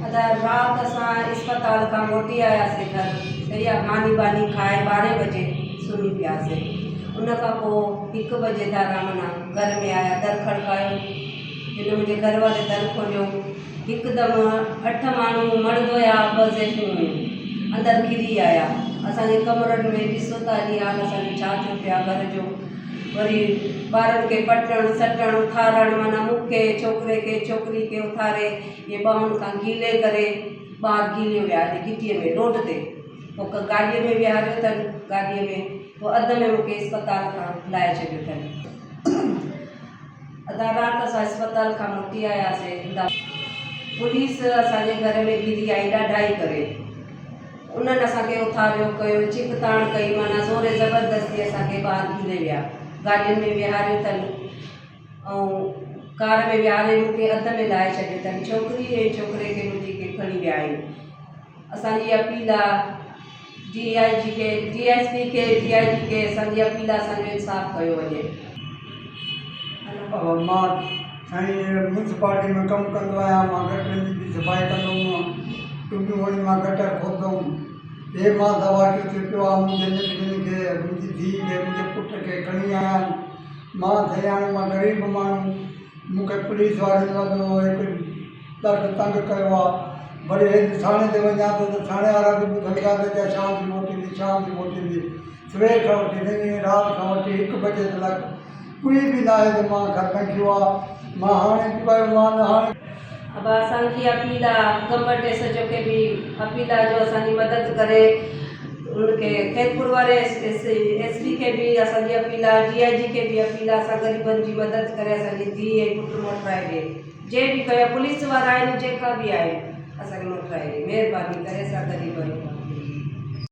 अदा रात असां अस्पताल खां मोटी आयासीं घर सही आहे। मानी बानी खाए 12 बजे सुम्ही पियासीं। उन खां पोइ 1 बजे तारा माना घर में आया, दर खड़कायो। जिन मुंहिंजे घर वारे दर खोलियो, हिकदमि 8 माण्हू मर्द हुया, 2 ज़ाइफ़ूं हुयूं, अंदरि घिरी आया। असांजे कमरनि में ॾिसो था अॼु हाल असांजो छा थियो पिया घर जो। वरी ॿारनि खे पटणु सटणु उथारणु, माना मूंखे छोकिरे खे छोकिरी खे उथारे इहे ॿाहुनि खां गीले करे ॿार गीले विया घिटीअ में रोड ते। पोइ गाॾीअ में विहारियो अथनि, गाॾीअ में पोइ अध में मूंखे अस्पताल खां लाहे छॾियो अथनि। अधा राति असां अस्पताल खां मोटी आयासीं। पुलिस असांजे घर में घिरी आई ॾाढाई करे। उन्हनि असांखे उथारियो कयो, चिक ताण कई, माना ज़ोरे ज़बरदस्ती असांखे ॿाहिरि घिरे विया। गाॾियुनि में विहारियो अथनि ऐं कार में विहारे मूंखे अध में लाहे छॾियो अथनि। छोकिरी ऐं छोकिरे खे मुंहिंजी खे खणी विया आहिनि। असांजी अपील आहे DIG खे, DSP खे, DIG खे असांजी अपील आहे असांजो इंसाफ़ कयो वञे। मां साईं म्यूनसिपालिटी में कमु कंदो आहियां। मां गटरनि जी सफ़ाई कंदो हुउमि, टुबियूं वरी मां गटर खोदंदुमि। हे मां दवा खे पियो आहे मुंहिंजे निकिरनि खे, मुंहिंजी धीउ खे, मुंहिंजे पुट खे खणी आया आहिनि। मां थी हाणे मां ग़रीब माण्हू, मूंखे पुलिस वारनि वॾो हिकु ॾाढो तंग कयो आहे। वरी हेठि थाणे ते वञा थो त थाणे वारा बि ॿुधनि था त शाम जो मोटींदी, शाम जो मोटींदी। सवेर खां वठी राति खां वठी 1 बजे तक कोई बि न आहे जो मां घर में थियो आहे। मां हाणे पियो मां हाणे अब असांजी अपील आहे गवर्नमेंट एसएचओ खे बि अपील आहे जो असांजी मदद करे। उनखे खैरपुर वारे SP खे बि असांजी अपील आहे, DIG खे बि अपील आहे, असां ग़रीबनि जी मदद करे असांजी धीउ ऐं पुटु मोटाए ॾिए। जे बि कयो पुलिस वारा आहिनि, जेका बि आहे असांखे मोटाए ॾिए, महिरबानी करे असां ग़रीबनि